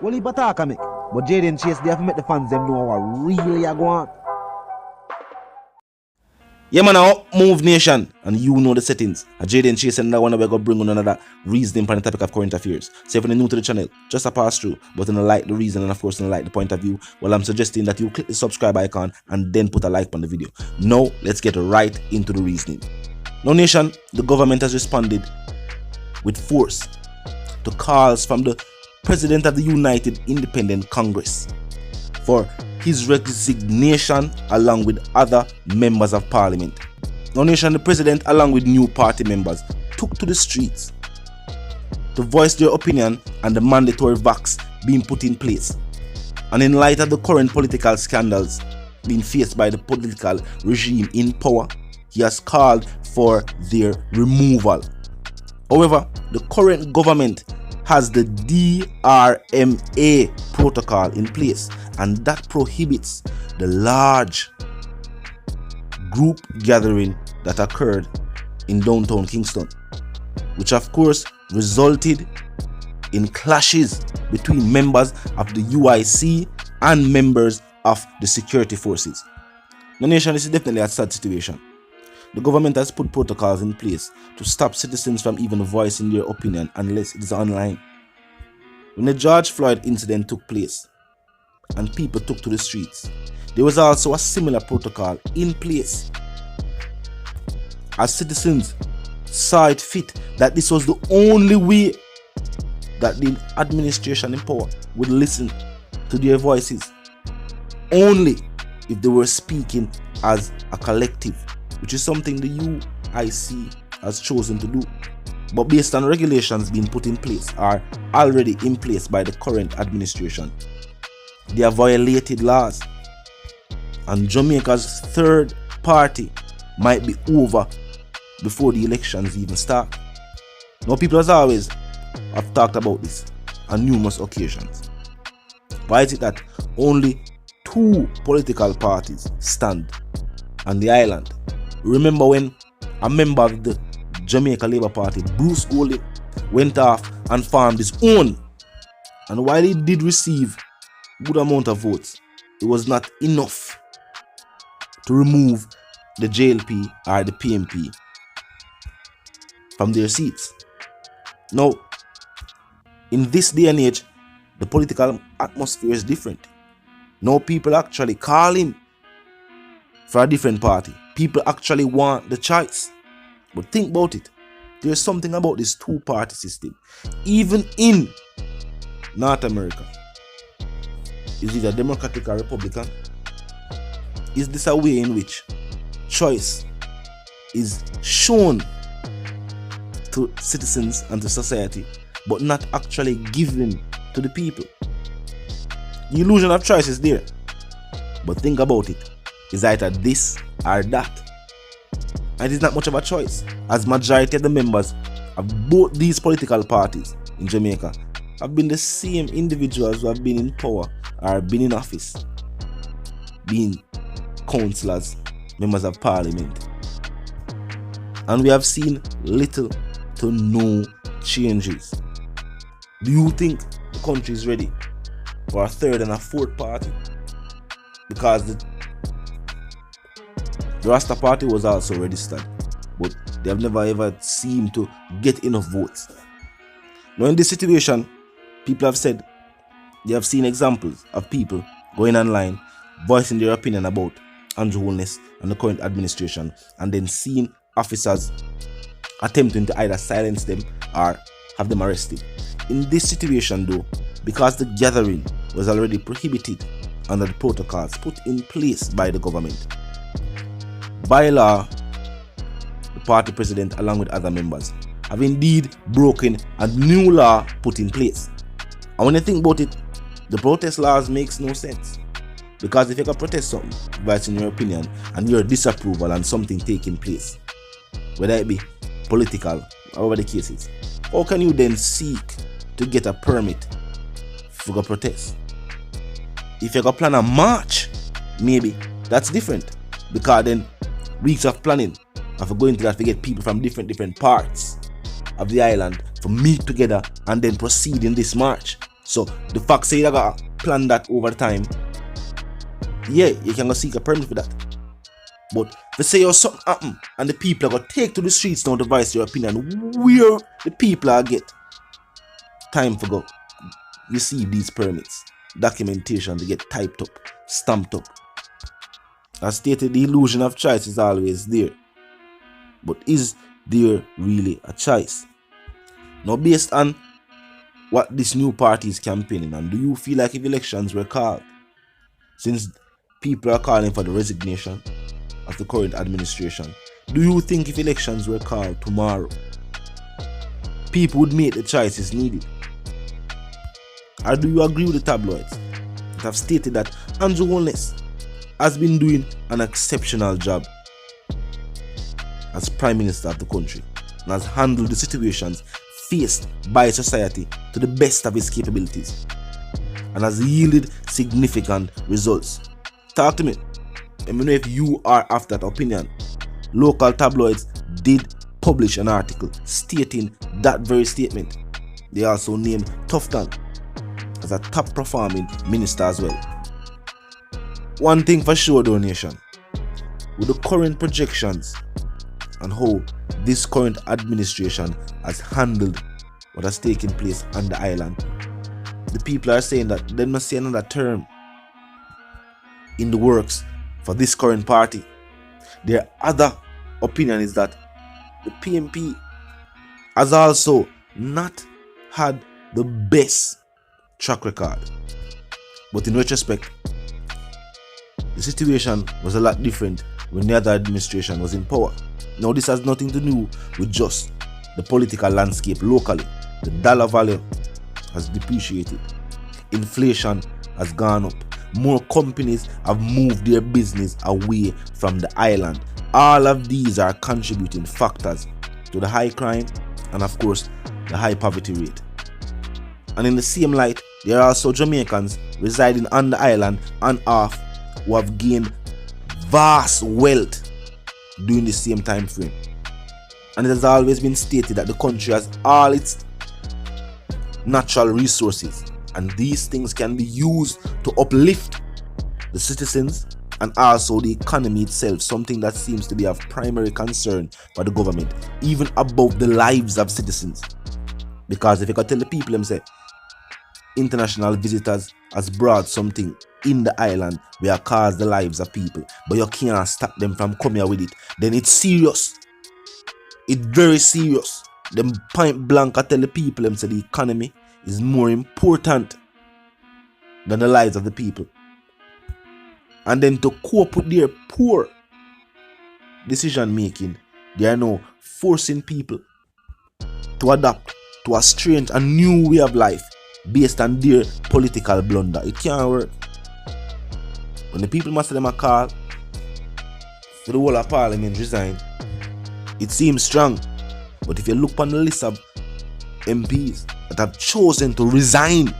Well, he attack me. But Jaden Chase, they have to make the fans them know what really are going on. Yeah, man, Up Move Nation, and you know the settings. Jaden Chase and that one we're going to bring on another reasoning on the topic of current affairs. So if you're new to the channel, just a pass through, but then like the reason and of course like the point of view, well, I'm suggesting that you click the subscribe icon and then put a like on the video. Now, let's get right into the reasoning. Now, Nation, the government has responded with force to calls from the President of the United Independent Congress for his resignation along with other members of parliament. Now, Nation, the president along with new party members took to the streets to voice their opinion on the mandatory vax being put in place. And in light of the current political scandals being faced by the political regime in power, he has called for their removal. However, the current government has the DRMA protocol in place, and that prohibits the large group gathering that occurred in downtown Kingston, which of course resulted in clashes between members of the UIC and members of the security forces. The nation, this is definitely a sad situation. The government has put protocols in place to stop citizens from even voicing their opinion unless it is online. When the George Floyd incident took place and people took to the streets, there was also a similar protocol in place, as citizens saw it fit that this was the only way that the administration in power would listen to their voices, only if they were speaking as a collective, which is something the UIC has chosen to do. But based on regulations being put in place or already in place by the current administration, they have violated laws, and Jamaica's third party might be over before the elections even start. Now, people as always have talked about this on numerous occasions. Why is it that only 2 political parties stand on the island? Remember when a member of the Jamaica Labour Party, Bruce Golding, went off and formed his own, and while he did receive good amount of votes, it was not enough to remove the JLP or the PMP from their seats. Now, in this day and age, the political atmosphere is different. Now people actually calling for a different party. People actually want the choice. But think about it. There's something about this 2-party system. Even in North America, is it a Democratic or Republican? Is this a way in which choice is shown to citizens and to society, but not actually given to the people? The illusion of choice is there. But think about it. Is either this or that. And it is not much of a choice, as majority of the members of both these political parties in Jamaica have been the same individuals who have been in power or been in office, being councillors, members of parliament. And we have seen little to no changes. Do you think the country is ready for a third and a fourth party? Because the Rasta Party was also registered, but they have never ever seemed to get enough votes. Now in this situation, people have said they have seen examples of people going online, voicing their opinion about Andrew Holness and the current administration, and then seeing officers attempting to either silence them or have them arrested. In this situation though, because the gathering was already prohibited under the protocols put in place by the government, by law, the party president along with other members have indeed broken a new law put in place. And when you think about it, the protest laws makes no sense. Because if you can protest something, voicing your opinion and your disapproval on something taking place, whether it be political, however the case is, how can you then seek to get a permit for a protest? If you can plan a march, maybe that's different, because then weeks of planning of going to that to get people from different parts of the island to meet together and then proceed in this march. So the fact say you gotta plan that over time, yeah, you can go seek a permit for that. But if you say you're something happen and the people are gonna take to the streets now to voice their opinion, where the people are get time for go receive these permits, documentation to get typed up, stamped up. As stated, the illusion of choice is always there. But is there really a choice? Now, based on what this new party is campaigning, and do you feel like if elections were called, since people are calling for the resignation of the current administration, do you think if elections were called tomorrow, people would make the choices needed? Or do you agree with the tabloids that have stated that Andrew Holness has been doing an exceptional job as Prime Minister of the country and has handled the situations faced by society to the best of his capabilities and has yielded significant results? Talk to me. Let me know if you are of that opinion. Local tabloids did publish an article stating that very statement. They also named Tufton as a top performing minister as well. One thing for sure, though, nation, with the current projections and how this current administration has handled what has taken place on the island, the people are saying that they must see another term in the works for this current party. Their other opinion is that the PMP has also not had the best track record. But in retrospect, the situation was a lot different when the other administration was in power. Now, this has nothing to do with just the political landscape locally. The dollar value has depreciated. Inflation has gone up. More companies have moved their business away from the island. All of these are contributing factors to the high crime and, of course, the high poverty rate. And in the same light, there are also Jamaicans residing on the island and off who have gained vast wealth during the same time frame. And it has always been stated that the country has all its natural resources, and these things can be used to uplift the citizens and also the economy itself, something that seems to be of primary concern for the government, even above the lives of citizens. Because if you can tell the people them say international visitors has brought something in the island where caused the lives of people, but you can't stop them from coming here with it, then it's serious. It's very serious. Them point blank I tell the people them say the economy is more important than the lives of the people. And then to cope with their poor decision making, they are now forcing people to adapt to a strange and new way of life based on their political blunder. It can't work. When the people must them a call for the whole of Parliament resign, it seems strong. But if you look on the list of MPs that have chosen to resign,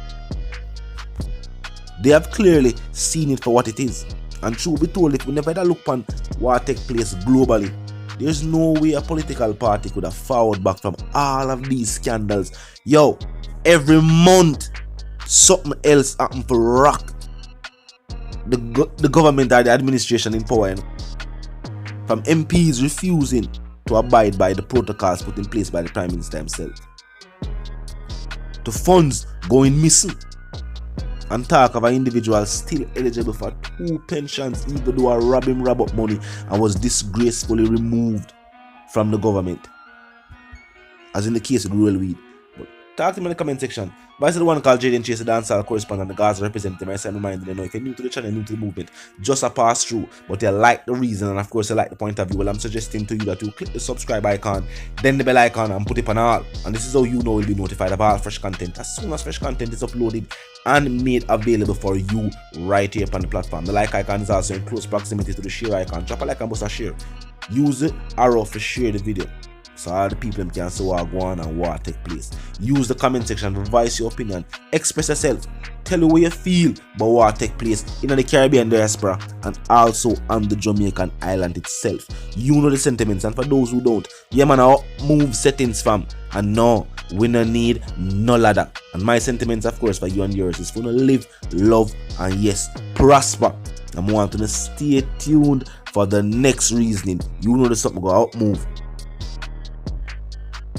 they have clearly seen it for what it is. And truth be told, if we never look upon what take place globally, there's no way a political party could have forward back from all of these scandals. Yo, every month something else happen for rock the government or the administration in power, you know? From MPs refusing to abide by the protocols put in place by the Prime Minister himself, to funds going missing, and talk of an individual still eligible for 2 pensions even though a rob up money and was disgracefully removed from the government, as in the case of Rural Weed. But talk to me in the comment section. Vice the one called Jaden Chase, the dancehall correspondent, the Gaza representative. I send reminding you know, if you're new to the channel, new to the movement, just a pass through, but you like the reason and of course you like the point of view, well, I'm suggesting to you that you click the subscribe icon, then the bell icon, and put it on all. And this is how you know you'll be notified of all fresh content as soon as fresh content is uploaded and made available for you right here on the platform. The like icon is also in close proximity to the share icon. Drop a like and bust a share. Use the arrow to share the video so all the people can see what go on and what take place. Use the comment section to voice your opinion, express yourself, tell you what you feel about what take place in the Caribbean diaspora and also on the Jamaican island itself. You know the sentiments, and for those who don't, yeah man, move settings fam, and no, We no need no ladder. And my sentiments, of course, for you and yours is for to live, love, and yes, prosper. I'm wanting to stay tuned for the next reasoning. You know there's something go out move.